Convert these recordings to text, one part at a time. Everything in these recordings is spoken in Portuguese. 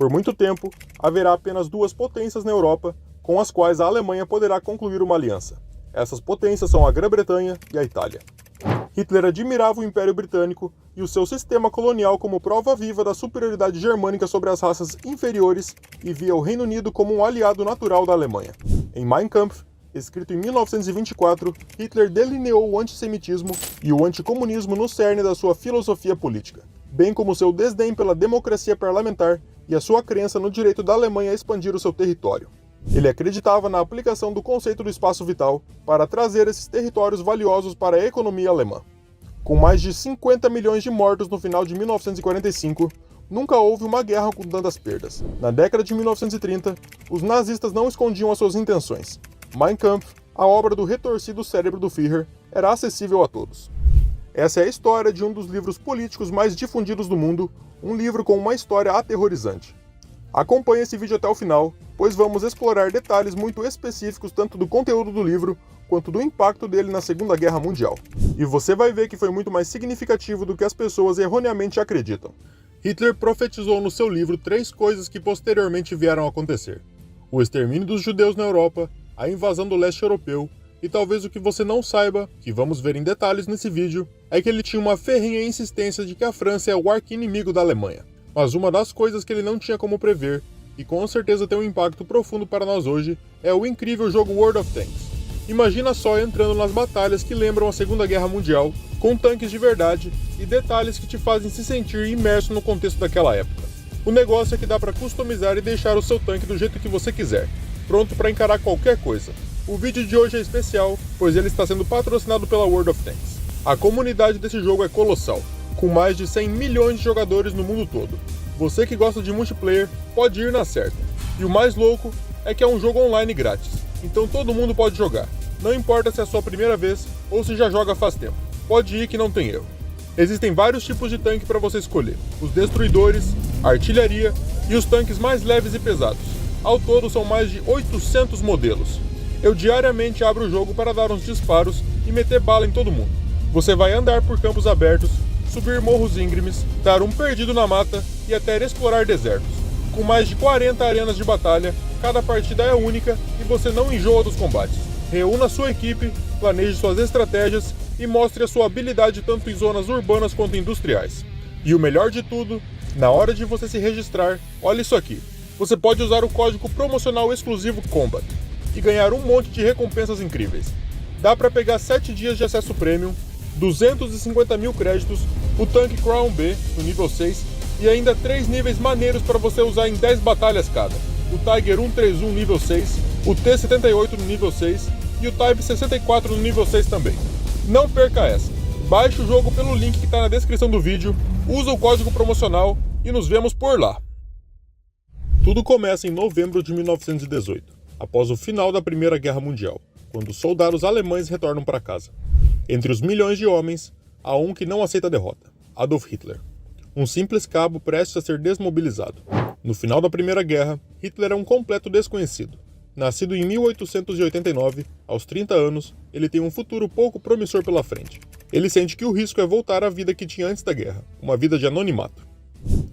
Por muito tempo, haverá apenas duas potências na Europa, com as quais a Alemanha poderá concluir uma aliança. Essas potências são a Grã-Bretanha e a Itália. Hitler admirava o Império Britânico e o seu sistema colonial como prova viva da superioridade germânica sobre as raças inferiores e via o Reino Unido como um aliado natural da Alemanha. Em Mein Kampf, escrito em 1924, Hitler delineou o antissemitismo e o anticomunismo no cerne da sua filosofia política, bem como seu desdém pela democracia parlamentar e a sua crença no direito da Alemanha a expandir o seu território. Ele acreditava na aplicação do conceito do espaço vital para trazer esses territórios valiosos para a economia alemã. Com mais de 50 milhões de mortos no final de 1945, nunca houve uma guerra com tantas perdas. Na década de 1930, os nazistas não escondiam as suas intenções. Mein Kampf, a obra do retorcido cérebro do Führer, era acessível a todos. Essa é a história de um dos livros políticos mais difundidos do mundo, um livro com uma história aterrorizante. Acompanhe esse vídeo até o final, pois vamos explorar detalhes muito específicos tanto do conteúdo do livro, quanto do impacto dele na Segunda Guerra Mundial. E você vai ver que foi muito mais significativo do que as pessoas erroneamente acreditam. Hitler profetizou no seu livro 3 coisas que posteriormente vieram a acontecer: o extermínio dos judeus na Europa, a invasão do leste europeu, e talvez o que você não saiba, que vamos ver em detalhes nesse vídeo, é que ele tinha uma ferrenha insistência de que a França é o arqui-inimigo da Alemanha. Mas uma das coisas que ele não tinha como prever, e com certeza tem um impacto profundo para nós hoje, é o incrível jogo World of Tanks. Imagina só entrando nas batalhas que lembram a Segunda Guerra Mundial, com tanques de verdade e detalhes que te fazem se sentir imerso no contexto daquela época. O negócio é que dá para customizar e deixar o seu tanque do jeito que você quiser, pronto para encarar qualquer coisa. O vídeo de hoje é especial, pois ele está sendo patrocinado pela World of Tanks. A comunidade desse jogo é colossal, com mais de 100 milhões de jogadores no mundo todo. Você que gosta de multiplayer pode ir na certa. E o mais louco é que é um jogo online grátis, então todo mundo pode jogar. Não importa se é a sua primeira vez ou se já joga faz tempo. Pode ir que não tem erro. Existem vários tipos de tanque para você escolher: os destruidores, a artilharia e os tanques mais leves e pesados. Ao todo são mais de 800 modelos. Eu diariamente abro o jogo para dar uns disparos e meter bala em todo mundo. Você vai andar por campos abertos, subir morros íngremes, dar um perdido na mata e até explorar desertos. Com mais de 40 arenas de batalha, cada partida é única e você não enjoa dos combates. Reúna sua equipe, planeje suas estratégias e mostre a sua habilidade tanto em zonas urbanas quanto industriais. E o melhor de tudo, na hora de você se registrar, olha isso aqui. Você pode usar o código promocional exclusivo COMBAT e ganhar um monte de recompensas incríveis. Dá para pegar 7 dias de acesso premium, 250 mil créditos, o tanque Crown B no nível 6 e ainda 3 níveis maneiros para você usar em 10 batalhas cada: o Tiger 131 nível 6, o T-78 no nível 6 e o Type 64 no nível 6 também. Não perca essa! Baixe o jogo pelo link que está na descrição do vídeo, usa o código promocional e nos vemos por lá! Tudo começa em novembro de 1918, após o final da Primeira Guerra Mundial, quando os soldados alemães retornam para casa. Entre os milhões de homens, há um que não aceita a derrota: Adolf Hitler. Um simples cabo prestes a ser desmobilizado. No final da Primeira Guerra, Hitler é um completo desconhecido. Nascido em 1889, aos 30 anos, ele tem um futuro pouco promissor pela frente. Ele sente que o risco é voltar à vida que tinha antes da guerra, uma vida de anonimato.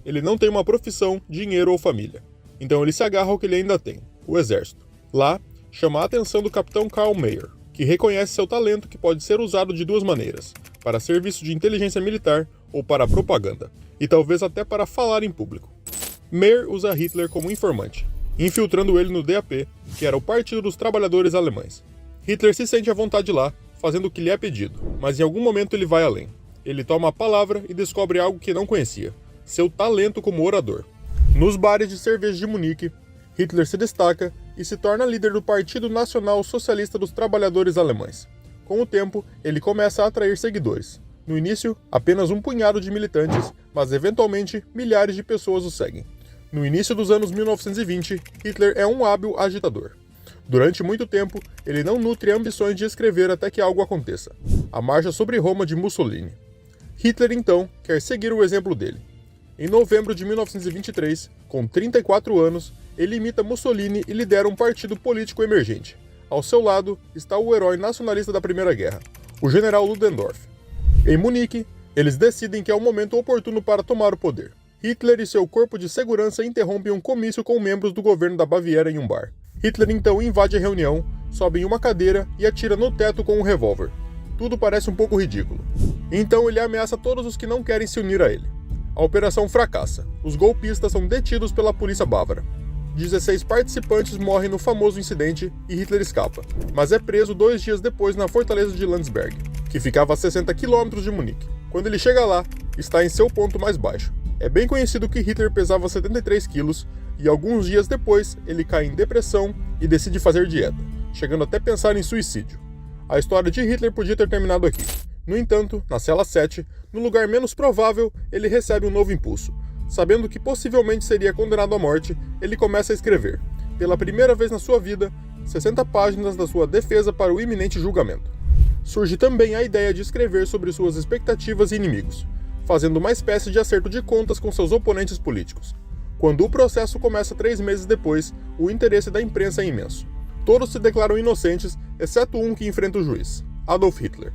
Ele não tem uma profissão, dinheiro ou família, então ele se agarra ao que ele ainda tem: o exército. Lá, chama a atenção do capitão Karl Mayr, que reconhece seu talento que pode ser usado de 2 maneiras: para serviço de inteligência militar ou para propaganda, e talvez até para falar em público. Mayr usa Hitler como informante, infiltrando ele no DAP, que era o Partido dos Trabalhadores Alemães. Hitler se sente à vontade lá, fazendo o que lhe é pedido, mas em algum momento ele vai além. Ele toma a palavra e descobre algo que não conhecia: seu talento como orador. Nos bares de cerveja de Munique, Hitler se destaca e se torna líder do Partido Nacional Socialista dos Trabalhadores Alemães. Com o tempo, ele começa a atrair seguidores. No início, apenas um punhado de militantes, mas eventualmente milhares de pessoas o seguem. No início dos anos 1920, Hitler é um hábil agitador. Durante muito tempo, ele não nutre ambições de escrever até que algo aconteça: a Marcha sobre Roma de Mussolini. Hitler, então, quer seguir o exemplo dele. Em novembro de 1923, com 34 anos, ele imita Mussolini e lidera um partido político emergente. Ao seu lado está o herói nacionalista da Primeira Guerra, o general Ludendorff. Em Munique, eles decidem que é o momento oportuno para tomar o poder. Hitler e seu corpo de segurança interrompem um comício com membros do governo da Baviera em um bar. Hitler então invade a reunião, sobe em uma cadeira e atira no teto com um revólver. Tudo parece um pouco ridículo. Então ele ameaça todos os que não querem se unir a ele. A operação fracassa. Os golpistas são detidos pela polícia bávara. 16 participantes morrem no famoso incidente e Hitler escapa, mas é preso 2 dias depois na fortaleza de Landsberg, que ficava a 60 km de Munique. Quando ele chega lá, está em seu ponto mais baixo. É bem conhecido que Hitler pesava 73 quilos e alguns dias depois ele cai em depressão e decide fazer dieta, chegando até pensar em suicídio. A história de Hitler podia ter terminado aqui. No entanto, na cela 7, no lugar menos provável, ele recebe um novo impulso. Sabendo que possivelmente seria condenado à morte, ele começa a escrever, pela primeira vez na sua vida, 60 páginas da sua defesa para o iminente julgamento. Surge também a ideia de escrever sobre suas expectativas e inimigos, fazendo uma espécie de acerto de contas com seus oponentes políticos. Quando o processo começa 3 meses depois, o interesse da imprensa é imenso. Todos se declaram inocentes, exceto um que enfrenta o juiz, Adolf Hitler.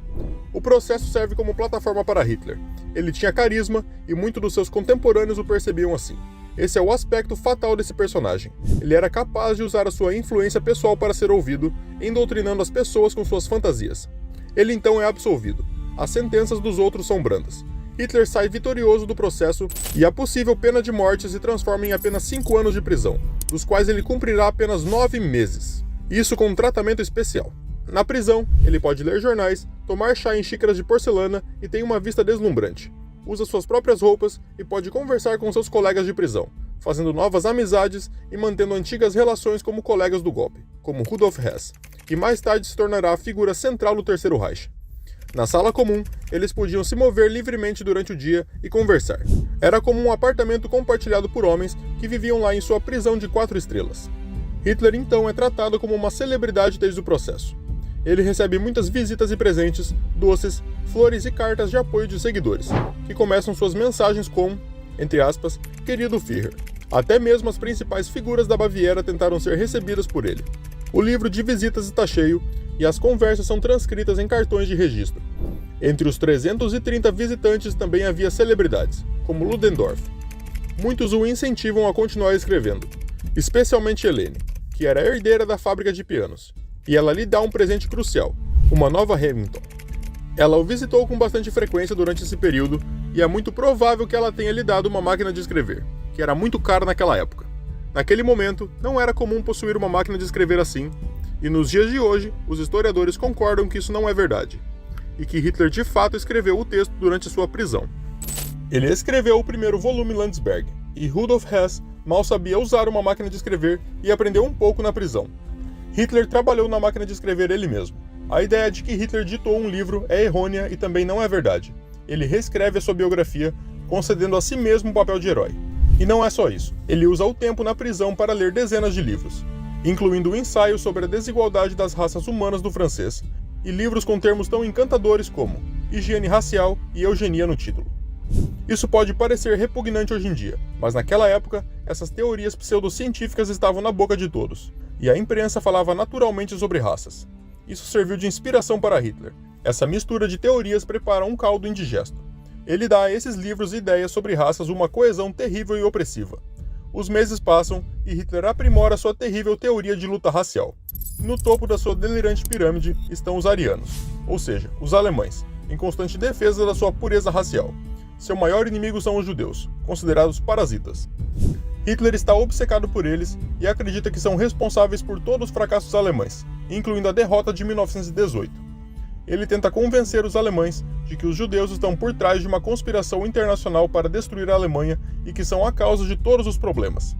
O processo serve como plataforma para Hitler. Ele tinha carisma e muitos dos seus contemporâneos o percebiam assim. Esse é o aspecto fatal desse personagem. Ele era capaz de usar a sua influência pessoal para ser ouvido, endoctrinando as pessoas com suas fantasias. Ele então é absolvido. As sentenças dos outros são brandas. Hitler sai vitorioso do processo e a possível pena de morte se transforma em apenas 5 anos de prisão, dos quais ele cumprirá apenas 9 meses. Isso com um tratamento especial. Na prisão, ele pode ler jornais, tomar chá em xícaras de porcelana e tem uma vista deslumbrante. Usa suas próprias roupas e pode conversar com seus colegas de prisão, fazendo novas amizades e mantendo antigas relações como colegas do golpe, como Rudolf Hess, que mais tarde se tornará a figura central do Terceiro Reich. Na sala comum, eles podiam se mover livremente durante o dia e conversar. Era como um apartamento compartilhado por homens que viviam lá em sua prisão de 4 estrelas. Hitler então é tratado como uma celebridade desde o processo. Ele recebe muitas visitas e presentes, doces, flores e cartas de apoio de seguidores, que começam suas mensagens com, entre aspas, querido Führer. Até mesmo as principais figuras da Baviera tentaram ser recebidas por ele. O livro de visitas está cheio e as conversas são transcritas em cartões de registro. Entre os 330 visitantes também havia celebridades, como Ludendorff. Muitos o incentivam a continuar escrevendo, especialmente Helene, que era herdeira da fábrica de pianos. E ela lhe dá um presente crucial, uma nova Remington. Ela o visitou com bastante frequência durante esse período e é muito provável que ela tenha lhe dado uma máquina de escrever, que era muito cara naquela época. Naquele momento, não era comum possuir uma máquina de escrever assim, e nos dias de hoje, os historiadores concordam que isso não é verdade, e que Hitler de fato escreveu o texto durante sua prisão. Ele escreveu o primeiro volume Landsberg, e Rudolf Hess mal sabia usar uma máquina de escrever e aprendeu um pouco na prisão. Hitler trabalhou na máquina de escrever ele mesmo. A ideia de que Hitler ditou um livro é errônea e também não é verdade. Ele reescreve a sua biografia, concedendo a si mesmo o papel de herói. E não é só isso. Ele usa o tempo na prisão para ler dezenas de livros, incluindo um ensaio sobre a desigualdade das raças humanas do francês, e livros com termos tão encantadores como higiene racial e eugenia no título. Isso pode parecer repugnante hoje em dia, mas naquela época, essas teorias pseudocientíficas estavam na boca de todos. E a imprensa falava naturalmente sobre raças. Isso serviu de inspiração para Hitler. Essa mistura de teorias prepara um caldo indigesto. Ele dá a esses livros e ideias sobre raças uma coesão terrível e opressiva. Os meses passam e Hitler aprimora sua terrível teoria de luta racial. No topo da sua delirante pirâmide estão os arianos, ou seja, os alemães, em constante defesa da sua pureza racial. Seu maior inimigo são os judeus, considerados parasitas. Hitler está obcecado por eles e acredita que são responsáveis por todos os fracassos alemães, incluindo a derrota de 1918. Ele tenta convencer os alemães de que os judeus estão por trás de uma conspiração internacional para destruir a Alemanha e que são a causa de todos os problemas.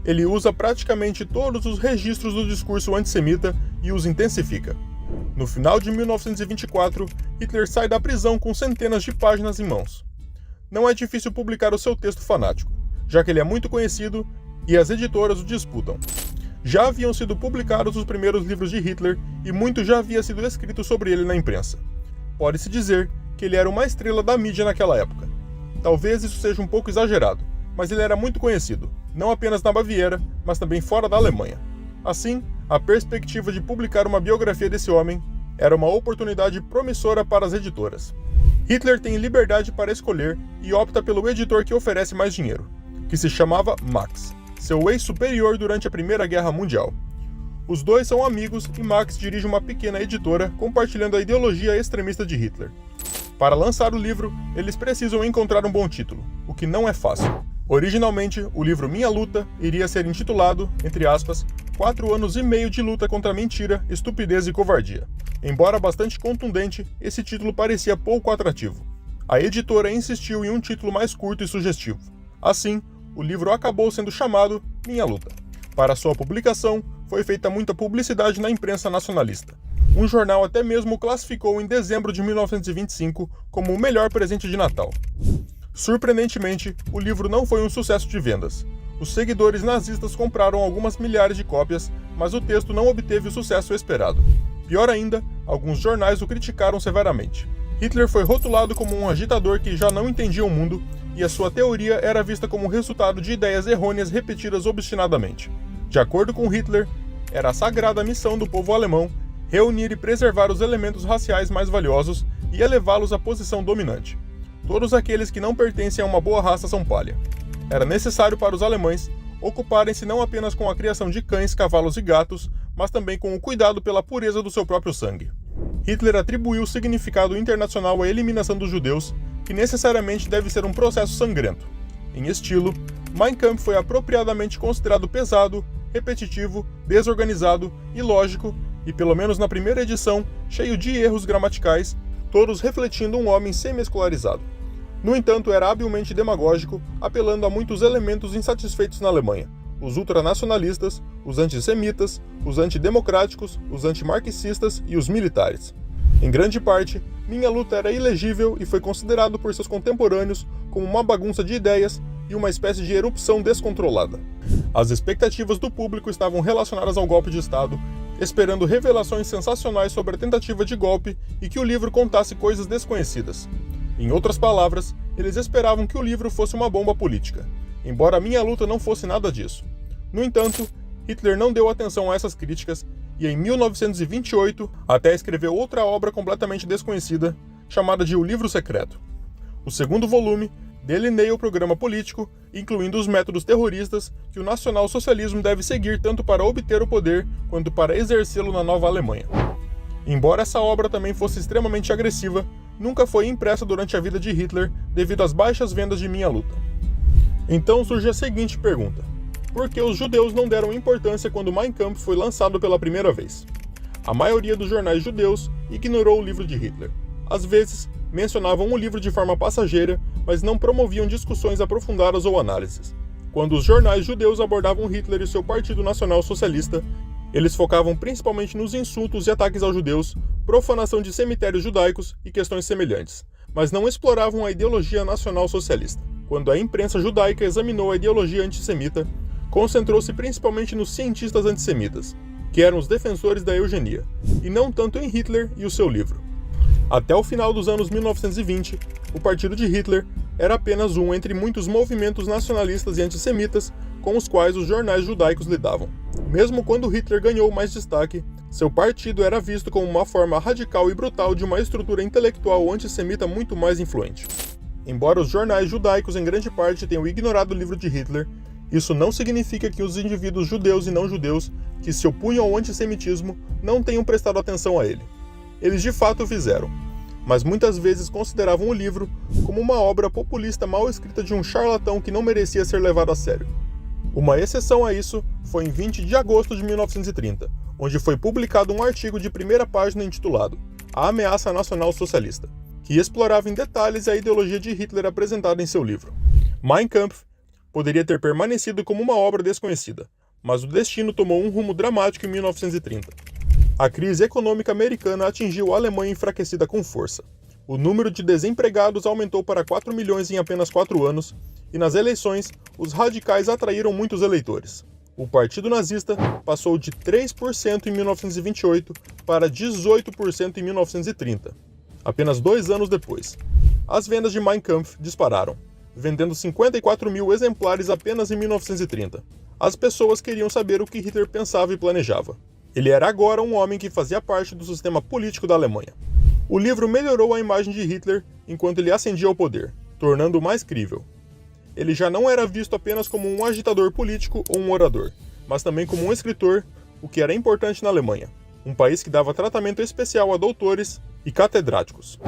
Ele usa praticamente todos os registros do discurso antissemita e os intensifica. No final de 1924, Hitler sai da prisão com centenas de páginas em mãos. Não é difícil publicar o seu texto fanático, já que ele é muito conhecido e as editoras o disputam. Já haviam sido publicados os primeiros livros de Hitler e muito já havia sido escrito sobre ele na imprensa. Pode-se dizer que ele era uma estrela da mídia naquela época. Talvez isso seja um pouco exagerado, mas ele era muito conhecido, não apenas na Baviera, mas também fora da Alemanha. Assim, a perspectiva de publicar uma biografia desse homem era uma oportunidade promissora para as editoras. Hitler tem liberdade para escolher e opta pelo editor que oferece mais dinheiro, que se chamava Max, seu ex-superior durante a Primeira Guerra Mundial. Os dois são amigos e Max dirige uma pequena editora compartilhando a ideologia extremista de Hitler. Para lançar o livro, eles precisam encontrar um bom título, o que não é fácil. Originalmente, o livro Minha Luta iria ser intitulado, entre aspas, 4 anos e meio de luta contra a mentira, estupidez e covardia. Embora bastante contundente, esse título parecia pouco atrativo. A editora insistiu em um título mais curto e sugestivo. Assim, o livro acabou sendo chamado Minha Luta. Para sua publicação, foi feita muita publicidade na imprensa nacionalista. Um jornal até mesmo o classificou em dezembro de 1925 como o melhor presente de Natal. Surpreendentemente, o livro não foi um sucesso de vendas. Os seguidores nazistas compraram algumas milhares de cópias, mas o texto não obteve o sucesso esperado. Pior ainda, alguns jornais o criticaram severamente. Hitler foi rotulado como um agitador que já não entendia o mundo, e a sua teoria era vista como resultado de ideias errôneas repetidas obstinadamente. De acordo com Hitler, era a sagrada missão do povo alemão reunir e preservar os elementos raciais mais valiosos e elevá-los à posição dominante. Todos aqueles que não pertencem a uma boa raça são palha. Era necessário para os alemães ocuparem-se não apenas com a criação de cães, cavalos e gatos, mas também com o cuidado pela pureza do seu próprio sangue. Hitler atribuiu o significado internacional à eliminação dos judeus, que necessariamente deve ser um processo sangrento. Em estilo, Mein Kampf foi apropriadamente considerado pesado, repetitivo, desorganizado, ilógico e, pelo menos na primeira edição, cheio de erros gramaticais, todos refletindo um homem semi-escolarizado. No entanto, era habilmente demagógico, apelando a muitos elementos insatisfeitos na Alemanha: os ultranacionalistas, os antissemitas, os antidemocráticos, os antimarxistas e os militares. Em grande parte, Minha Luta era ilegível e foi considerado por seus contemporâneos como uma bagunça de ideias e uma espécie de erupção descontrolada. As expectativas do público estavam relacionadas ao golpe de Estado, esperando revelações sensacionais sobre a tentativa de golpe e que o livro contasse coisas desconhecidas. Em outras palavras, eles esperavam que o livro fosse uma bomba política, embora Minha Luta não fosse nada disso. No entanto, Hitler não deu atenção a essas críticas e em 1928 até escreveu outra obra completamente desconhecida, chamada de O Livro Secreto. O segundo volume delineia o programa político, incluindo os métodos terroristas que o nacionalsocialismo deve seguir tanto para obter o poder quanto para exercê-lo na nova Alemanha. Embora essa obra também fosse extremamente agressiva, nunca foi impressa durante a vida de Hitler devido às baixas vendas de Minha Luta. Então surge a seguinte pergunta: por que os judeus não deram importância quando Mein Kampf foi lançado pela primeira vez? A maioria dos jornais judeus ignorou o livro de Hitler. Às vezes, mencionavam o livro de forma passageira, mas não promoviam discussões aprofundadas ou análises. Quando os jornais judeus abordavam Hitler e seu Partido Nacional Socialista, eles focavam principalmente nos insultos e ataques aos judeus, profanação de cemitérios judaicos e questões semelhantes, mas não exploravam a ideologia nacional socialista. Quando a imprensa judaica examinou a ideologia antissemita, concentrou-se principalmente nos cientistas antissemitas, que eram os defensores da eugenia, e não tanto em Hitler e o seu livro. Até o final dos anos 1920, o partido de Hitler era apenas um entre muitos movimentos nacionalistas e antissemitas com os quais os jornais judaicos lidavam. Mesmo quando Hitler ganhou mais destaque, seu partido era visto como uma forma radical e brutal de uma estrutura intelectual antissemita muito mais influente. Embora os jornais judaicos em grande parte tenham ignorado o livro de Hitler, isso não significa que os indivíduos judeus e não judeus que se opunham ao antissemitismo não tenham prestado atenção a ele. Eles de fato o fizeram, mas muitas vezes consideravam o livro como uma obra populista mal escrita de um charlatão que não merecia ser levado a sério. Uma exceção a isso foi em 20 de agosto de 1930, onde foi publicado um artigo de primeira página intitulado A Ameaça Nacional Socialista, que explorava em detalhes a ideologia de Hitler apresentada em seu livro. Mein Kampf poderia ter permanecido como uma obra desconhecida, mas o destino tomou um rumo dramático em 1930. A crise econômica americana atingiu a Alemanha enfraquecida com força. O número de desempregados aumentou para 4 milhões em apenas 4 anos, e nas eleições, os radicais atraíram muitos eleitores. O Partido Nazista passou de 3% em 1928 para 18% em 1930, apenas 2 anos depois. As vendas de Mein Kampf dispararam, vendendo 54 mil exemplares apenas em 1930. As pessoas queriam saber o que Hitler pensava e planejava. Ele era agora um homem que fazia parte do sistema político da Alemanha. O livro melhorou a imagem de Hitler enquanto ele ascendia ao poder, tornando-o mais crível. Ele já não era visto apenas como um agitador político ou um orador, mas também como um escritor, o que era importante na Alemanha, um país que dava tratamento especial a doutores e catedráticos.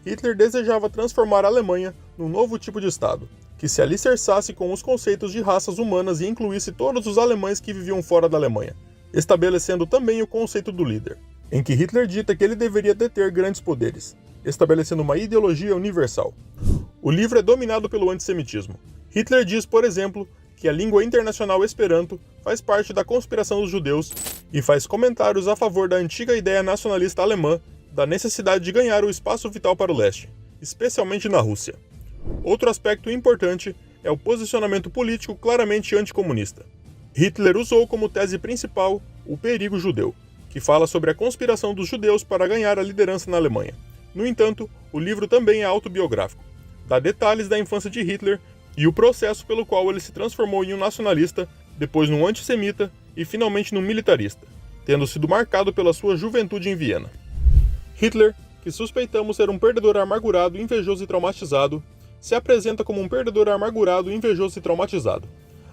Hitler desejava transformar a Alemanha num novo tipo de Estado, que se alicerçasse com os conceitos de raças humanas e incluísse todos os alemães que viviam fora da Alemanha, estabelecendo também o conceito do líder, em que Hitler dita que ele deveria deter grandes poderes, estabelecendo uma ideologia universal. O livro é dominado pelo antissemitismo. Hitler diz, por exemplo, que a língua internacional Esperanto faz parte da conspiração dos judeus e faz comentários a favor da antiga ideia nacionalista alemã da necessidade de ganhar o espaço vital para o leste, especialmente na Rússia. Outro aspecto importante é o posicionamento político claramente anticomunista. Hitler usou como tese principal o perigo judeu, que fala sobre a conspiração dos judeus para ganhar a liderança na Alemanha. No entanto, o livro também é autobiográfico. Dá detalhes da infância de Hitler e o processo pelo qual ele se transformou em um nacionalista, depois num antissemita e finalmente num militarista, tendo sido marcado pela sua juventude em Viena. Hitler, que suspeitamos ser um perdedor amargurado, invejoso e traumatizado, se apresenta como um perdedor amargurado, invejoso e traumatizado.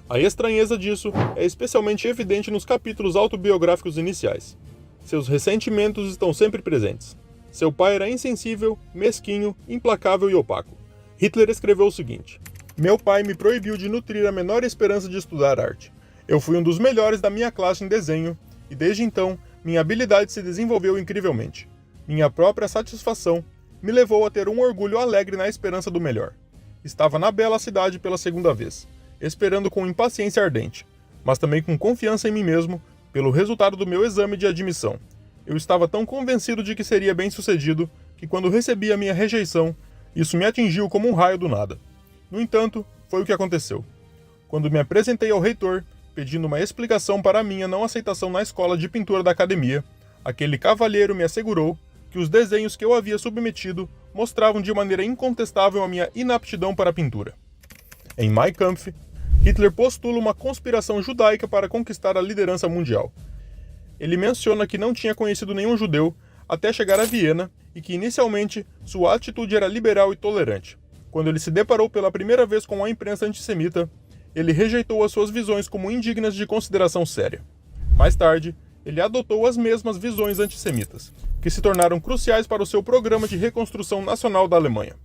A estranheza disso é especialmente evidente nos capítulos autobiográficos iniciais. Seus ressentimentos estão sempre presentes. Seu pai era insensível, mesquinho, implacável e opaco. Hitler escreveu o seguinte: "Meu pai me proibiu de nutrir a menor esperança de estudar arte. Eu fui um dos melhores da minha classe em desenho, e desde então, minha habilidade se desenvolveu incrivelmente. Minha própria satisfação me levou a ter um orgulho alegre na esperança do melhor. Estava na bela cidade pela segunda vez, esperando com impaciência ardente, mas também com confiança em mim mesmo, pelo resultado do meu exame de admissão. Eu estava tão convencido de que seria bem-sucedido, que quando recebi a minha rejeição, isso me atingiu como um raio do nada. No entanto, foi o que aconteceu. Quando me apresentei ao reitor, pedindo uma explicação para a minha não aceitação na escola de pintura da academia, aquele cavalheiro me assegurou que os desenhos que eu havia submetido mostravam de maneira incontestável a minha inaptidão para a pintura. Em Mein Kampf, Hitler postula uma conspiração judaica para conquistar a liderança mundial. Ele menciona que não tinha conhecido nenhum judeu até chegar a Viena e que inicialmente sua atitude era liberal e tolerante. Quando ele se deparou pela primeira vez com a imprensa antissemita, ele rejeitou as suas visões como indignas de consideração séria. Mais tarde, ele adotou as mesmas visões antissemitas, que se tornaram cruciais para o seu programa de reconstrução nacional da Alemanha.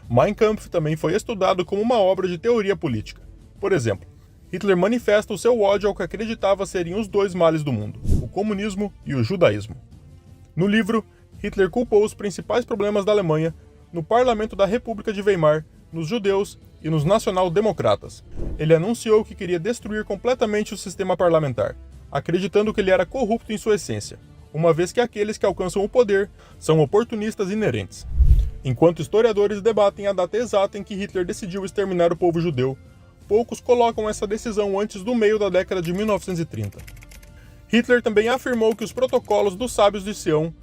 Mein Kampf também foi estudado como uma obra de teoria política. Por exemplo, Hitler manifesta o seu ódio ao que acreditava serem os dois males do mundo, o comunismo e o judaísmo. No livro, Hitler culpou os principais problemas da Alemanha no Parlamento da República de Weimar, nos judeus e nos nacional-democratas. Ele anunciou que queria destruir completamente o sistema parlamentar, acreditando que ele era corrupto em sua essência, uma vez que aqueles que alcançam o poder são oportunistas inerentes. Enquanto historiadores debatem a data exata em que Hitler decidiu exterminar o povo judeu, poucos colocam essa decisão antes do meio da década de 1930. Hitler também afirmou que os protocolos dos sábios de Sião,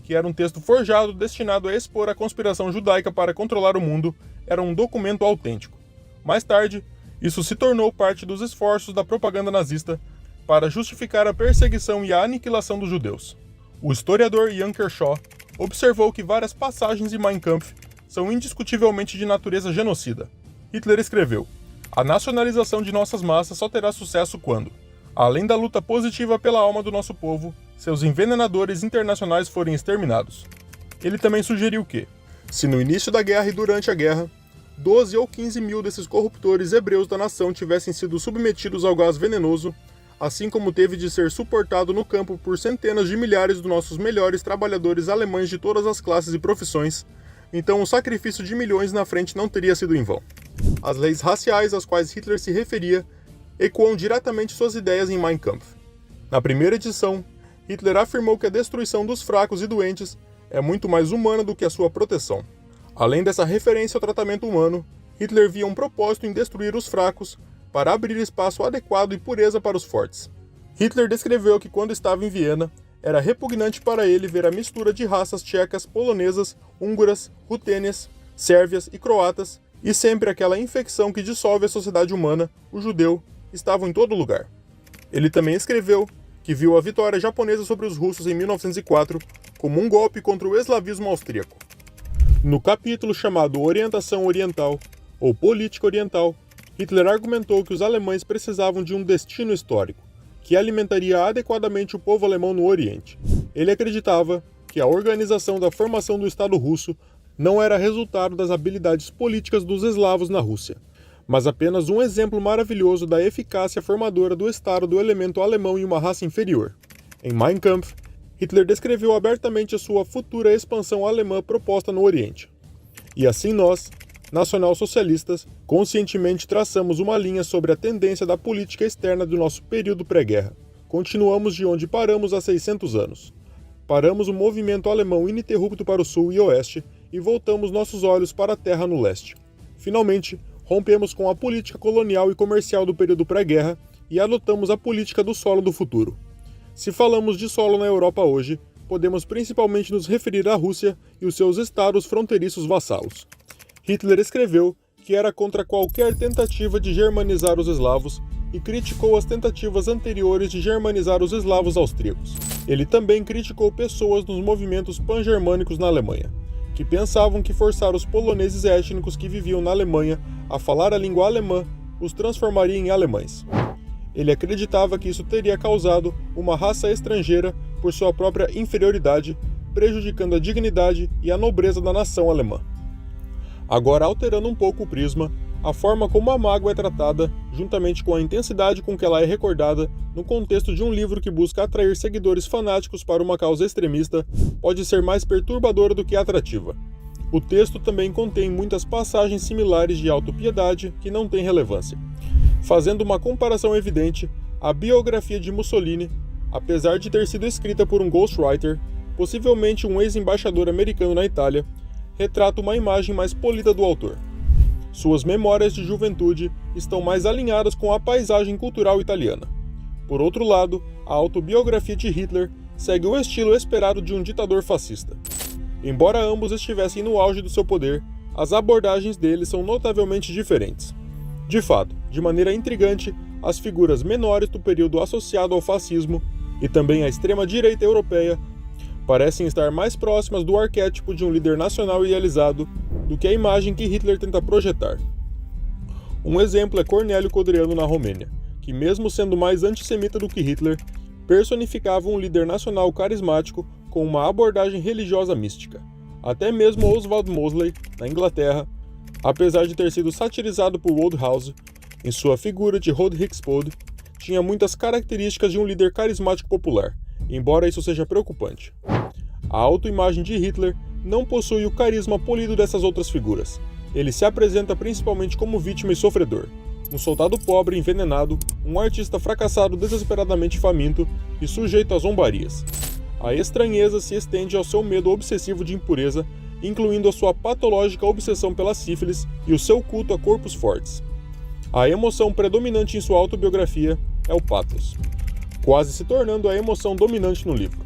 que era um texto forjado destinado a expor a conspiração judaica para controlar o mundo, era um documento autêntico. Mais tarde, isso se tornou parte dos esforços da propaganda nazista para justificar a perseguição e a aniquilação dos judeus. O historiador Jan Kershaw observou que várias passagens de Mein Kampf são indiscutivelmente de natureza genocida. Hitler escreveu: "A nacionalização de nossas massas só terá sucesso quando, além da luta positiva pela alma do nosso povo, seus envenenadores internacionais forem exterminados." Ele também sugeriu que, se no início da guerra e durante a guerra, 12 ou 15 mil desses corruptores hebreus da nação tivessem sido submetidos ao gás venenoso, assim como teve de ser suportado no campo por centenas de milhares dos nossos melhores trabalhadores alemães de todas as classes e profissões, então o sacrifício de milhões na frente não teria sido em vão. As leis raciais às quais Hitler se referia ecoam diretamente suas ideias em Mein Kampf. Na primeira edição, Hitler afirmou que a destruição dos fracos e doentes é muito mais humana do que a sua proteção. Além dessa referência ao tratamento humano, Hitler via um propósito em destruir os fracos para abrir espaço adequado e pureza para os fortes. Hitler descreveu que quando estava em Viena, era repugnante para ele ver a mistura de raças tchecas, polonesas, húngaras, rutênias, sérvias e croatas, e sempre aquela infecção que dissolve a sociedade humana, o judeu, estavam em todo lugar. Ele também escreveu que viu a vitória japonesa sobre os russos em 1904 como um golpe contra o eslavismo austríaco. No capítulo chamado Orientação Oriental, ou Política Oriental, Hitler argumentou que os alemães precisavam de um destino histórico, que alimentaria adequadamente o povo alemão no Oriente. Ele acreditava que a organização da formação do Estado russo não era resultado das habilidades políticas dos eslavos na Rússia, mas apenas um exemplo maravilhoso da eficácia formadora do Estado do elemento alemão em uma raça inferior. Em Mein Kampf, Hitler descreveu abertamente a sua futura expansão alemã proposta no Oriente. E assim nós, nacionalsocialistas, conscientemente traçamos uma linha sobre a tendência da política externa do nosso período pré-guerra. Continuamos de onde paramos há 600 anos. Paramos o movimento alemão ininterrupto para o sul e oeste e voltamos nossos olhos para a terra no leste. Finalmente, rompemos com a política colonial e comercial do período pré-guerra e adotamos a política do solo do futuro. Se falamos de solo na Europa hoje, podemos principalmente nos referir à Rússia e os seus estados fronteiriços vassalos. Hitler escreveu que era contra qualquer tentativa de germanizar os eslavos e criticou as tentativas anteriores de germanizar os eslavos austríacos. Ele também criticou pessoas nos movimentos pan-germânicos na Alemanha, que pensavam que forçar os poloneses étnicos que viviam na Alemanha a falar a língua alemã os transformaria em alemães. Ele acreditava que isso teria causado uma raça estrangeira por sua própria inferioridade, prejudicando a dignidade e a nobreza da nação alemã. Agora, alterando um pouco o prisma, a forma como a mágoa é tratada, juntamente com a intensidade com que ela é recordada, no contexto de um livro que busca atrair seguidores fanáticos para uma causa extremista, pode ser mais perturbadora do que atrativa. O texto também contém muitas passagens similares de autopiedade que não têm relevância. Fazendo uma comparação evidente, a biografia de Mussolini, apesar de ter sido escrita por um ghostwriter, possivelmente um ex-embaixador americano na Itália, retrata uma imagem mais polida do autor. Suas memórias de juventude estão mais alinhadas com a paisagem cultural italiana. Por outro lado, a autobiografia de Hitler segue o estilo esperado de um ditador fascista. Embora ambos estivessem no auge do seu poder, as abordagens deles são notavelmente diferentes. De fato, de maneira intrigante, as figuras menores do período associado ao fascismo e também à extrema-direita europeia parecem estar mais próximas do arquétipo de um líder nacional idealizado do que a imagem que Hitler tenta projetar. Um exemplo é Cornélio Codreanu na Romênia, que mesmo sendo mais antissemita do que Hitler, personificava um líder nacional carismático com uma abordagem religiosa mística. Até mesmo Oswald Mosley, na Inglaterra, apesar de ter sido satirizado por Wodehouse, em sua figura de Roderick Spode, tinha muitas características de um líder carismático popular, embora isso seja preocupante. A autoimagem de Hitler não possui o carisma polido dessas outras figuras. Ele se apresenta principalmente como vítima e sofredor, um soldado pobre envenenado, um artista fracassado desesperadamente faminto e sujeito a zombarias. A estranheza se estende ao seu medo obsessivo de impureza, incluindo a sua patológica obsessão pela sífilis e o seu culto a corpos fortes. A emoção predominante em sua autobiografia é o pathos, quase se tornando a emoção dominante no livro.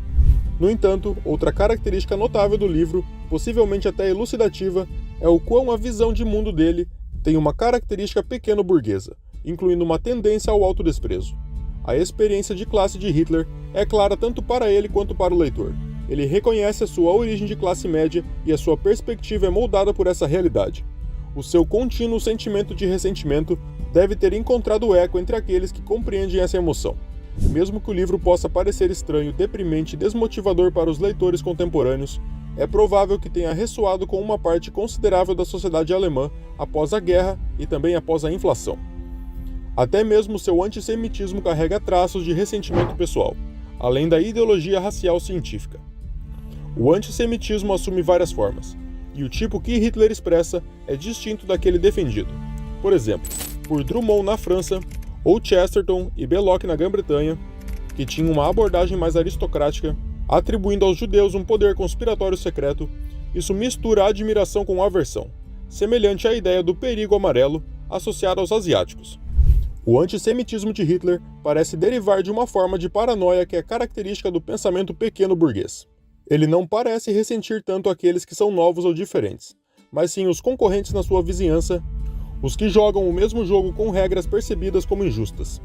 No entanto, outra característica notável do livro, possivelmente até elucidativa, é o quão a visão de mundo dele tem uma característica pequeno-burguesa, incluindo uma tendência ao autodesprezo. A experiência de classe de Hitler é clara tanto para ele quanto para o leitor. Ele reconhece a sua origem de classe média e a sua perspectiva é moldada por essa realidade. O seu contínuo sentimento de ressentimento deve ter encontrado eco entre aqueles que compreendem essa emoção. Mesmo que o livro possa parecer estranho, deprimente e desmotivador para os leitores contemporâneos, é provável que tenha ressoado com uma parte considerável da sociedade alemã após a guerra e também após a inflação. Até mesmo seu antissemitismo carrega traços de ressentimento pessoal, além da ideologia racial científica. O antissemitismo assume várias formas, e o tipo que Hitler expressa é distinto daquele defendido. Por exemplo, por Drummond na França, ou Chesterton e Belloc na Grã-Bretanha, que tinham uma abordagem mais aristocrática, atribuindo aos judeus um poder conspiratório secreto, isso mistura a admiração com a aversão, semelhante à ideia do perigo amarelo associado aos asiáticos. O antissemitismo de Hitler parece derivar de uma forma de paranoia que é característica do pensamento pequeno burguês. Ele não parece ressentir tanto aqueles que são novos ou diferentes, mas sim os concorrentes na sua vizinhança, os que jogam o mesmo jogo com regras percebidas como injustas.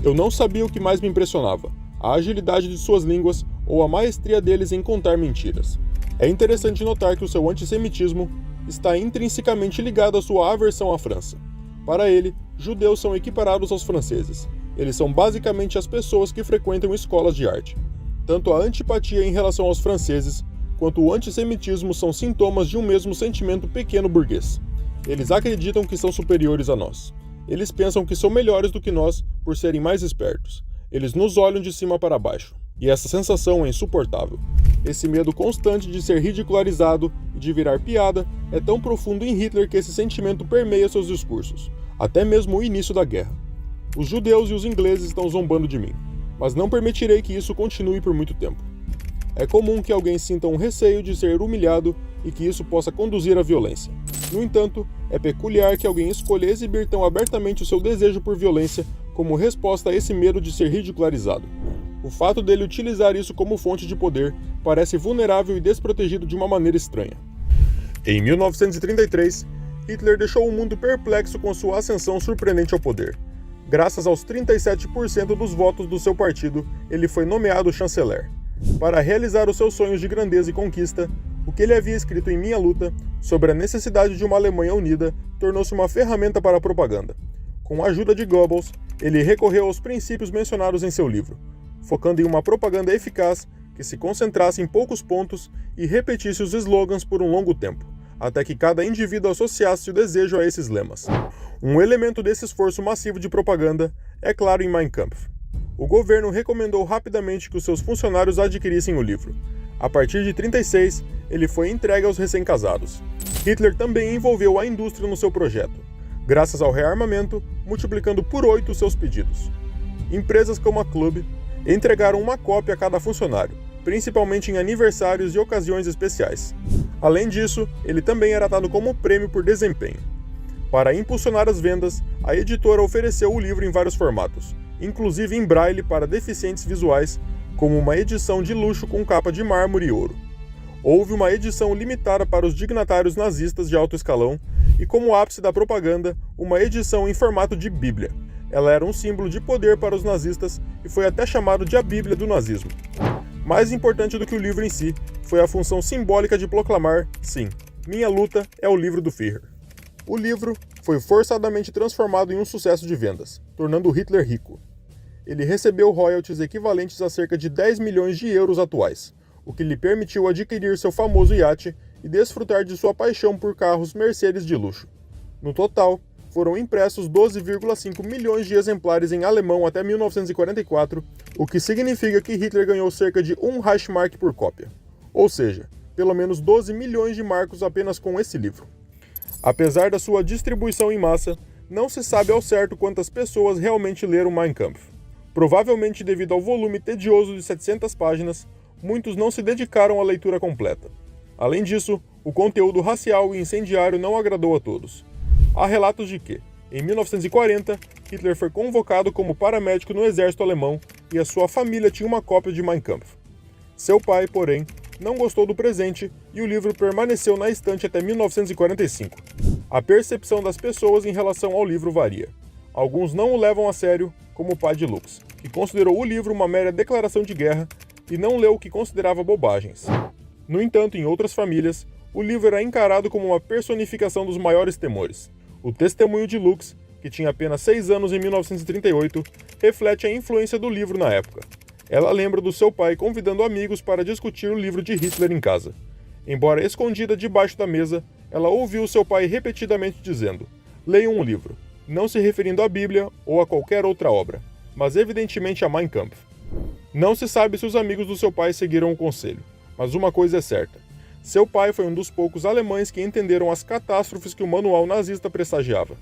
Eu não sabia o que mais me impressionava, a agilidade de suas línguas ou a maestria deles em contar mentiras. É interessante notar que o seu antissemitismo está intrinsecamente ligado à sua aversão à França. Para ele, judeus são equiparados aos franceses. Eles são basicamente as pessoas que frequentam escolas de arte. Tanto a antipatia em relação aos franceses, quanto o antissemitismo são sintomas de um mesmo sentimento pequeno burguês. Eles acreditam que são superiores a nós. Eles pensam que são melhores do que nós por serem mais espertos. Eles nos olham de cima para baixo. E essa sensação é insuportável. Esse medo constante de ser ridicularizado e de virar piada é tão profundo em Hitler que esse sentimento permeia seus discursos, até mesmo o início da guerra. Os judeus e os ingleses estão zombando de mim, mas não permitirei que isso continue por muito tempo. É comum que alguém sinta um receio de ser humilhado e que isso possa conduzir à violência. No entanto, é peculiar que alguém escolha exibir tão abertamente o seu desejo por violência como resposta a esse medo de ser ridicularizado. O fato dele utilizar isso como fonte de poder parece vulnerável e desprotegido de uma maneira estranha. Em 1933, Hitler deixou o mundo perplexo com sua ascensão surpreendente ao poder. Graças aos 37% dos votos do seu partido, ele foi nomeado chanceler. Para realizar os seus sonhos de grandeza e conquista, o que ele havia escrito em Minha Luta sobre a necessidade de uma Alemanha unida tornou-se uma ferramenta para a propaganda. Com a ajuda de Goebbels, ele recorreu aos princípios mencionados em seu livro, focando em uma propaganda eficaz que se concentrasse em poucos pontos e repetisse os slogans por um longo tempo, até que cada indivíduo associasse o desejo a esses lemas. Um elemento desse esforço massivo de propaganda é claro em Mein Kampf. O governo recomendou rapidamente que os seus funcionários adquirissem o livro. A partir de 1936, ele foi entregue aos recém-casados. Hitler também envolveu a indústria no seu projeto, graças ao rearmamento, multiplicando por 8 seus pedidos. Empresas como a Club entregaram uma cópia a cada funcionário, principalmente em aniversários e ocasiões especiais. Além disso, ele também era dado como prêmio por desempenho. Para impulsionar as vendas, a editora ofereceu o livro em vários formatos, inclusive em braille para deficientes visuais, como uma edição de luxo com capa de mármore e ouro. Houve uma edição limitada para os dignatários nazistas de alto escalão e, como ápice da propaganda, uma edição em formato de Bíblia. Ela era um símbolo de poder para os nazistas e foi até chamado de a Bíblia do nazismo. Mais importante do que o livro em si, foi a função simbólica de proclamar, sim, Minha Luta é o livro do Führer. O livro foi forçadamente transformado em um sucesso de vendas, tornando Hitler rico. Ele recebeu royalties equivalentes a cerca de 10 milhões de euros atuais, o que lhe permitiu adquirir seu famoso iate e desfrutar de sua paixão por carros Mercedes de luxo. No total, foram impressos 12,5 milhões de exemplares em alemão até 1944, o que significa que Hitler ganhou cerca de 1 Reichsmark por cópia. Ou seja, pelo menos 12 milhões de marcos apenas com esse livro. Apesar da sua distribuição em massa, não se sabe ao certo quantas pessoas realmente leram Mein Kampf. Provavelmente devido ao volume tedioso de 700 páginas, muitos não se dedicaram à leitura completa. Além disso, o conteúdo racial e incendiário não agradou a todos. Há relatos de que, em 1940, Hitler foi convocado como paramédico no exército alemão e a sua família tinha uma cópia de Mein Kampf. Seu pai, porém, não gostou do presente e o livro permaneceu na estante até 1945. A percepção das pessoas em relação ao livro varia. Alguns não o levam a sério, como o pai de Lux, que considerou o livro uma mera declaração de guerra e não leu o que considerava bobagens. No entanto, em outras famílias, o livro era encarado como uma personificação dos maiores temores. O testemunho de Lux, que tinha apenas 6 anos em 1938, reflete a influência do livro na época. Ela lembra do seu pai convidando amigos para discutir o livro de Hitler em casa. Embora escondida debaixo da mesa, ela ouviu seu pai repetidamente dizendo: "Leiam um livro", não se referindo à Bíblia ou a qualquer outra obra, mas evidentemente a Mein Kampf. Não se sabe se os amigos do seu pai seguiram o conselho, mas uma coisa é certa: seu pai foi um dos poucos alemães que entenderam as catástrofes que o manual nazista pressagiava.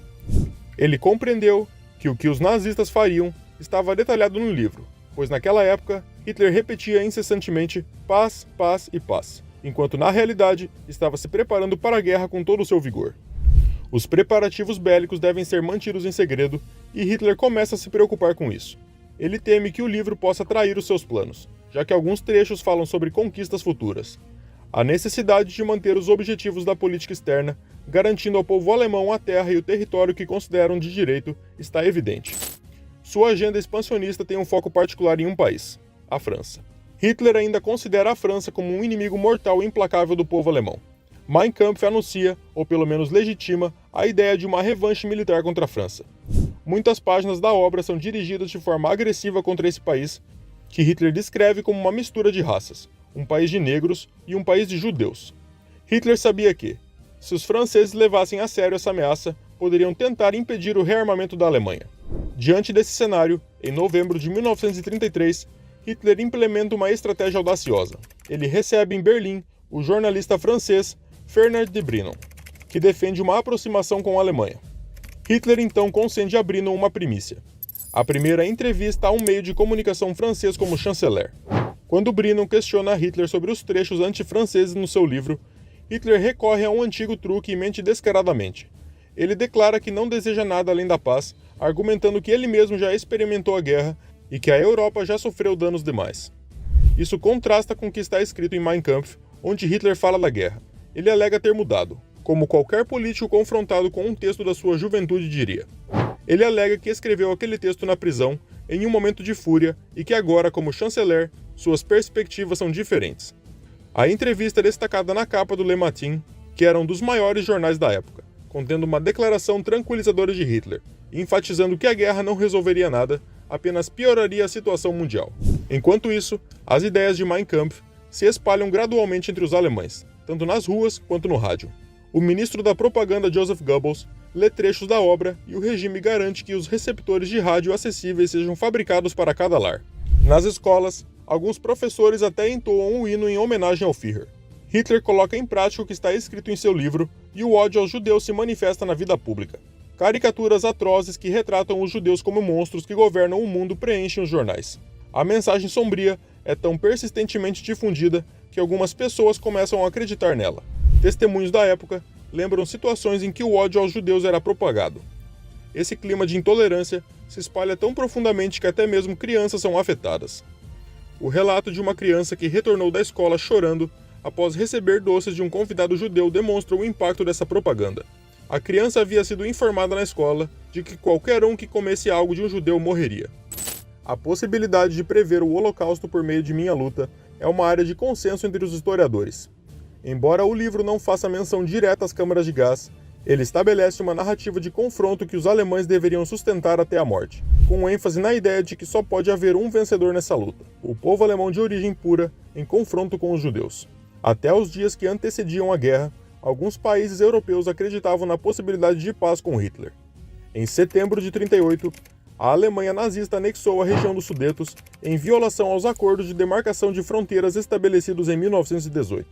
Ele compreendeu que o que os nazistas fariam estava detalhado no livro, pois naquela época Hitler repetia incessantemente paz, paz e paz, enquanto na realidade estava se preparando para a guerra com todo o seu vigor. Os preparativos bélicos devem ser mantidos em segredo e Hitler começa a se preocupar com isso. Ele teme que o livro possa trair os seus planos, já que alguns trechos falam sobre conquistas futuras. A necessidade de manter os objetivos da política externa, garantindo ao povo alemão a terra e o território que consideram de direito, está evidente. Sua agenda expansionista tem um foco particular em um país, a França. Hitler ainda considera a França como um inimigo mortal e implacável do povo alemão. Mein Kampf anuncia, ou pelo menos legitima, a ideia de uma revanche militar contra a França. Muitas páginas da obra são dirigidas de forma agressiva contra esse país, que Hitler descreve como uma mistura de raças, um país de negros e um país de judeus. Hitler sabia que, se os franceses levassem a sério essa ameaça, poderiam tentar impedir o rearmamento da Alemanha. Diante desse cenário, em novembro de 1933, Hitler implementa uma estratégia audaciosa. Ele recebe em Berlim o jornalista francês Fernand de Brinon, que defende uma aproximação com a Alemanha. Hitler então concede a Brinon uma primícia. A primeira entrevista a um meio de comunicação francês como chanceler. Quando Brinon questiona Hitler sobre os trechos antifranceses no seu livro, Hitler recorre a um antigo truque e mente descaradamente. Ele declara que não deseja nada além da paz, argumentando que ele mesmo já experimentou a guerra e que a Europa já sofreu danos demais. Isso contrasta com o que está escrito em Mein Kampf, onde Hitler fala da guerra. Ele alega ter mudado, como qualquer político confrontado com um texto da sua juventude diria. Ele alega que escreveu aquele texto na prisão, em um momento de fúria, e que agora, como chanceler, suas perspectivas são diferentes. A entrevista é destacada na capa do Le Matin, que era um dos maiores jornais da época, contendo uma declaração tranquilizadora de Hitler, enfatizando que a guerra não resolveria nada, apenas pioraria a situação mundial. Enquanto isso, as ideias de Mein Kampf se espalham gradualmente entre os alemães, tanto nas ruas quanto no rádio. O ministro da propaganda Joseph Goebbels lê trechos da obra e o regime garante que os receptores de rádio acessíveis sejam fabricados para cada lar. Nas escolas, alguns professores até entoam um hino em homenagem ao Führer. Hitler coloca em prática o que está escrito em seu livro e o ódio aos judeus se manifesta na vida pública. Caricaturas atrozes que retratam os judeus como monstros que governam o mundo preenchem os jornais. A mensagem sombria é tão persistentemente difundida que algumas pessoas começam a acreditar nela. Testemunhos da época lembram situações em que o ódio aos judeus era propagado. Esse clima de intolerância se espalha tão profundamente que até mesmo crianças são afetadas. O relato de uma criança que retornou da escola chorando após receber doces de um convidado judeu demonstra o impacto dessa propaganda. A criança havia sido informada na escola de que qualquer um que comesse algo de um judeu morreria. A possibilidade de prever o Holocausto por meio de Minha Luta é uma área de consenso entre os historiadores. Embora o livro não faça menção direta às câmaras de gás, ele estabelece uma narrativa de confronto que os alemães deveriam sustentar até a morte, com ênfase na ideia de que só pode haver um vencedor nessa luta, o povo alemão de origem pura, em confronto com os judeus. Até os dias que antecediam a guerra, alguns países europeus acreditavam na possibilidade de paz com Hitler. Em setembro de 1938, a Alemanha nazista anexou a região dos Sudetos em violação aos acordos de demarcação de fronteiras estabelecidos em 1918.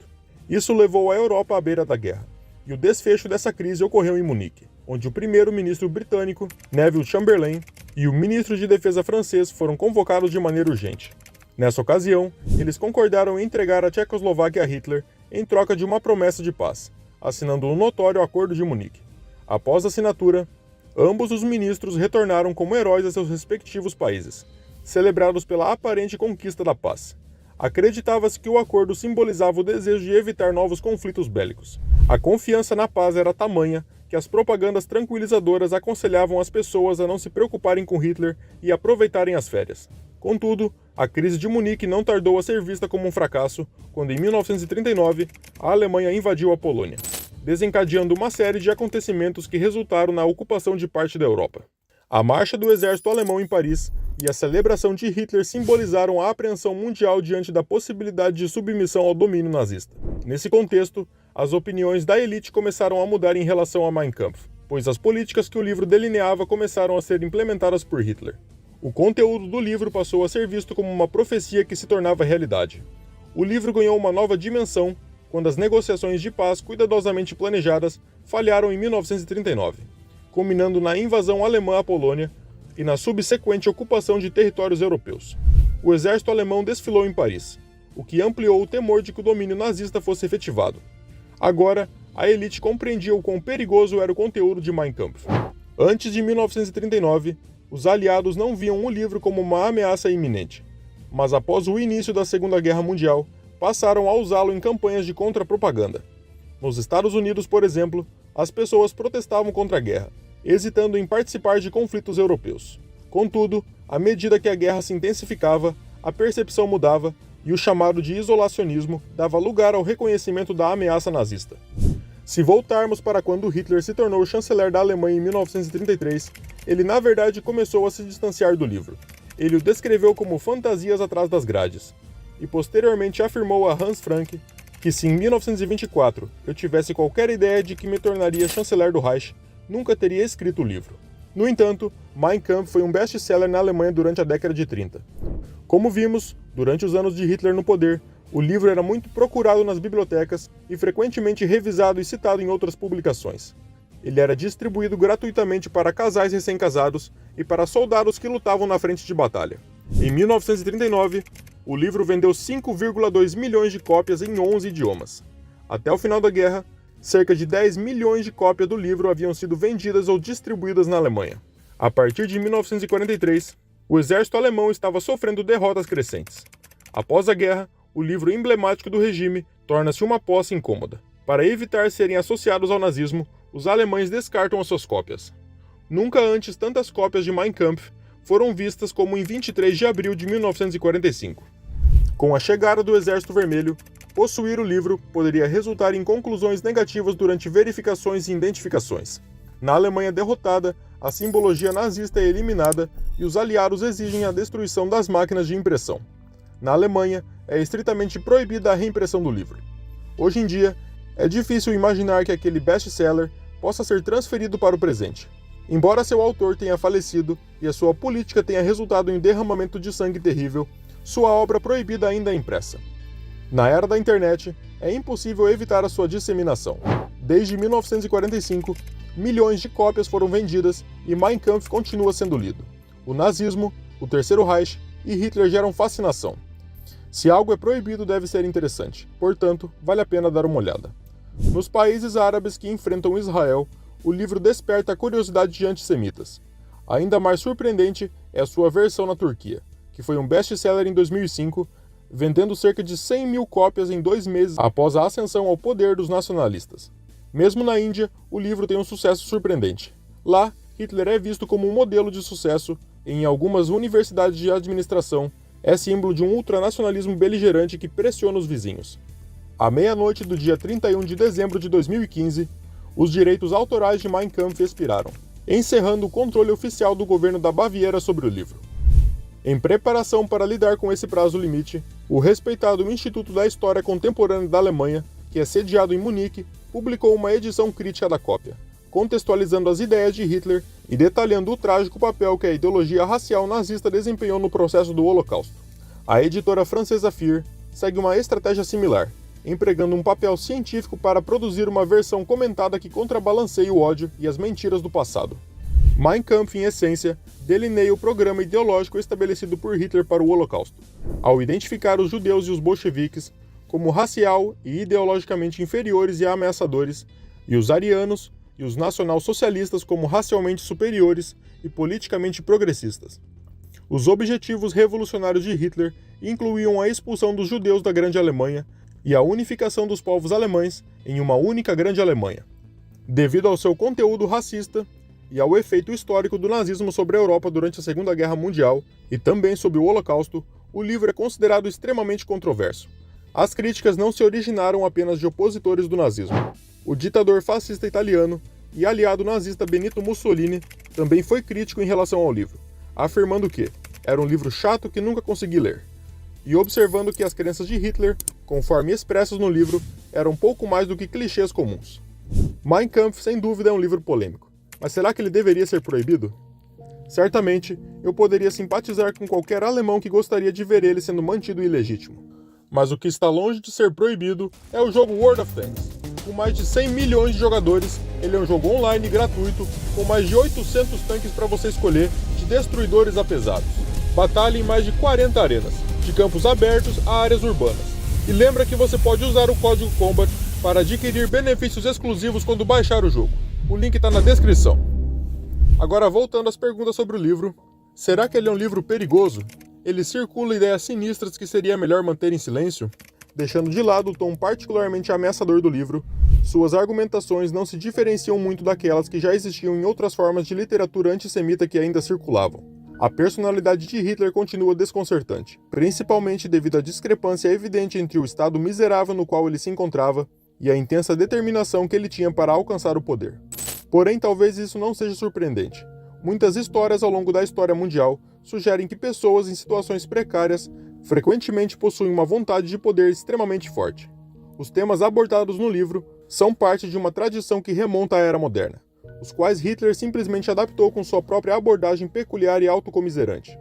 Isso levou a Europa à beira da guerra, e o desfecho dessa crise ocorreu em Munique, onde o primeiro-ministro britânico, Neville Chamberlain, e o ministro de defesa francês foram convocados de maneira urgente. Nessa ocasião, eles concordaram em entregar a Tchecoslováquia a Hitler em troca de uma promessa de paz, assinando um notório Acordo de Munique. Após a assinatura, ambos os ministros retornaram como heróis a seus respectivos países, celebrados pela aparente conquista da paz. Acreditava-se que o acordo simbolizava o desejo de evitar novos conflitos bélicos. A confiança na paz era tamanha que as propagandas tranquilizadoras aconselhavam as pessoas a não se preocuparem com Hitler e aproveitarem as férias. Contudo, a crise de Munique não tardou a ser vista como um fracasso, quando em 1939 a Alemanha invadiu a Polônia, desencadeando uma série de acontecimentos que resultaram na ocupação de parte da Europa. A marcha do exército alemão em Paris e a celebração de Hitler simbolizaram a apreensão mundial diante da possibilidade de submissão ao domínio nazista. Nesse contexto, as opiniões da elite começaram a mudar em relação a Mein Kampf, pois as políticas que o livro delineava começaram a ser implementadas por Hitler. O conteúdo do livro passou a ser visto como uma profecia que se tornava realidade. O livro ganhou uma nova dimensão quando as negociações de paz cuidadosamente planejadas falharam em 1939, culminando na invasão alemã à Polônia e na subsequente ocupação de territórios europeus. O exército alemão desfilou em Paris, o que ampliou o temor de que o domínio nazista fosse efetivado. Agora, a elite compreendia o quão perigoso era o conteúdo de Mein Kampf. Antes de 1939, os aliados não viam o livro como uma ameaça iminente, mas após o início da Segunda Guerra Mundial, passaram a usá-lo em campanhas de contra-propaganda. Nos Estados Unidos, por exemplo, as pessoas protestavam contra a guerra, hesitando em participar de conflitos europeus. Contudo, à medida que a guerra se intensificava, a percepção mudava e o chamado de isolacionismo dava lugar ao reconhecimento da ameaça nazista. Se voltarmos para quando Hitler se tornou chanceler da Alemanha em 1933, ele na verdade começou a se distanciar do livro. Ele o descreveu como fantasias atrás das grades, e posteriormente afirmou a Hans Frank que se em 1924 eu tivesse qualquer ideia de que me tornaria chanceler do Reich, nunca teria escrito o livro. No entanto, Mein Kampf foi um best-seller na Alemanha durante a década de 30. Como vimos, durante os anos de Hitler no poder, o livro era muito procurado nas bibliotecas e frequentemente revisado e citado em outras publicações. Ele era distribuído gratuitamente para casais recém-casados e para soldados que lutavam na frente de batalha. Em 1939, o livro vendeu 5,2 milhões de cópias em 11 idiomas. Até o final da guerra, cerca de 10 milhões de cópias do livro haviam sido vendidas ou distribuídas na Alemanha. A partir de 1943, o exército alemão estava sofrendo derrotas crescentes. Após a guerra, o livro emblemático do regime torna-se uma posse incômoda. Para evitar serem associados ao nazismo, os alemães descartam as suas cópias. Nunca antes tantas cópias de Mein Kampf foram vistas como em 23 de abril de 1945. Com a chegada do Exército Vermelho, possuir o livro poderia resultar em conclusões negativas durante verificações e identificações. Na Alemanha derrotada, a simbologia nazista é eliminada e os aliados exigem a destruição das máquinas de impressão. Na Alemanha, é estritamente proibida a reimpressão do livro. Hoje em dia, é difícil imaginar que aquele best-seller possa ser transferido para o presente. Embora seu autor tenha falecido e a sua política tenha resultado em um derramamento de sangue terrível, sua obra proibida ainda é impressa. Na era da internet, é impossível evitar a sua disseminação. Desde 1945, milhões de cópias foram vendidas e Mein Kampf continua sendo lido. O nazismo, o Terceiro Reich e Hitler geram fascinação. Se algo é proibido, deve ser interessante, portanto, vale a pena dar uma olhada. Nos países árabes que enfrentam Israel, o livro desperta a curiosidade de antissemitas. Ainda mais surpreendente é a sua versão na Turquia, que foi um best-seller em 2005, vendendo cerca de 100 mil cópias em 2 meses após a ascensão ao poder dos nacionalistas. Mesmo na Índia, o livro tem um sucesso surpreendente. Lá, Hitler é visto como um modelo de sucesso e em algumas universidades de administração é símbolo de um ultranacionalismo beligerante que pressiona os vizinhos. À meia-noite do dia 31 de dezembro de 2015, os direitos autorais de Mein Kampf expiraram, encerrando o controle oficial do governo da Baviera sobre o livro. Em preparação para lidar com esse prazo limite, o respeitado Instituto da História Contemporânea da Alemanha, que é sediado em Munique, publicou uma edição crítica da cópia, contextualizando as ideias de Hitler e detalhando o trágico papel que a ideologia racial nazista desempenhou no processo do Holocausto. A editora francesa Fear segue uma estratégia similar, empregando um papel científico para produzir uma versão comentada que contrabalanceie o ódio e as mentiras do passado. Mein Kampf, em essência, delineia o programa ideológico estabelecido por Hitler para o Holocausto, ao identificar os judeus e os bolcheviques como racial e ideologicamente inferiores e ameaçadores, e os arianos e os nacional-socialistas como racialmente superiores e politicamente progressistas. Os objetivos revolucionários de Hitler incluíam a expulsão dos judeus da Grande Alemanha e a unificação dos povos alemães em uma única Grande Alemanha. Devido ao seu conteúdo racista e ao efeito histórico do nazismo sobre a Europa durante a Segunda Guerra Mundial e também sobre o Holocausto, o livro é considerado extremamente controverso. As críticas não se originaram apenas de opositores do nazismo. O ditador fascista italiano e aliado nazista Benito Mussolini também foi crítico em relação ao livro, afirmando que era um livro chato que nunca consegui ler, e observando que as crenças de Hitler, conforme expressas no livro, eram pouco mais do que clichês comuns. Mein Kampf, sem dúvida, é um livro polêmico, mas será que ele deveria ser proibido? Certamente, eu poderia simpatizar com qualquer alemão que gostaria de ver ele sendo mantido ilegítimo. Mas o que está longe de ser proibido é o jogo World of Tanks. Com mais de 100 milhões de jogadores, ele é um jogo online gratuito, com mais de 800 tanques para você escolher, de destruidores a pesados. Batalha em mais de 40 arenas, de campos abertos a áreas urbanas. E lembra que você pode usar o código COMBAT para adquirir benefícios exclusivos quando baixar o jogo. O link está na descrição. Agora voltando às perguntas sobre o livro, será que ele é um livro perigoso? Ele circula ideias sinistras que seria melhor manter em silêncio? Deixando de lado o tom particularmente ameaçador do livro, suas argumentações não se diferenciam muito daquelas que já existiam em outras formas de literatura antissemita que ainda circulavam. A personalidade de Hitler continua desconcertante, principalmente devido à discrepância evidente entre o estado miserável no qual ele se encontrava e a intensa determinação que ele tinha para alcançar o poder. Porém, talvez isso não seja surpreendente. Muitas histórias ao longo da história mundial sugerem que pessoas em situações precárias frequentemente possuem uma vontade de poder extremamente forte. Os temas abordados no livro são parte de uma tradição que remonta à Era Moderna, os quais Hitler simplesmente adaptou com sua própria abordagem peculiar e autocomiserante,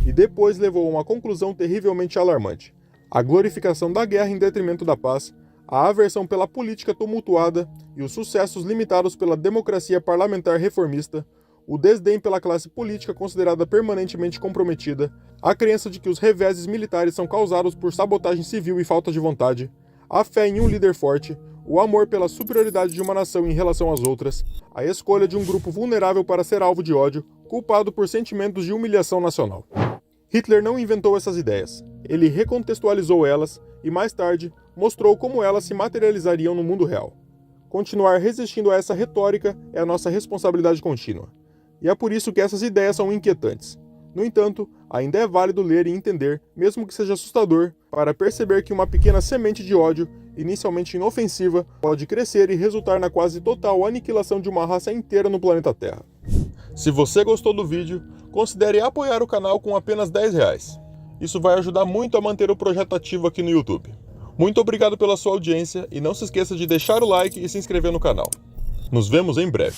e depois levou a uma conclusão terrivelmente alarmante: a glorificação da guerra em detrimento da paz, a aversão pela política tumultuada e os sucessos limitados pela democracia parlamentar reformista, o desdém pela classe política considerada permanentemente comprometida, a crença de que os reveses militares são causados por sabotagem civil e falta de vontade, a fé em um líder forte, o amor pela superioridade de uma nação em relação às outras, a escolha de um grupo vulnerável para ser alvo de ódio, culpado por sentimentos de humilhação nacional. Hitler não inventou essas ideias, ele recontextualizou elas e, mais tarde, mostrou como elas se materializariam no mundo real. Continuar resistindo a essa retórica é a nossa responsabilidade contínua. E é por isso que essas ideias são inquietantes. No entanto, ainda é válido ler e entender, mesmo que seja assustador, para perceber que uma pequena semente de ódio, inicialmente inofensiva, pode crescer e resultar na quase total aniquilação de uma raça inteira no planeta Terra. Se você gostou do vídeo, considere apoiar o canal com apenas R$10. Isso vai ajudar muito a manter o projeto ativo aqui no YouTube. Muito obrigado pela sua audiência e não se esqueça de deixar o like e se inscrever no canal. Nos vemos em breve.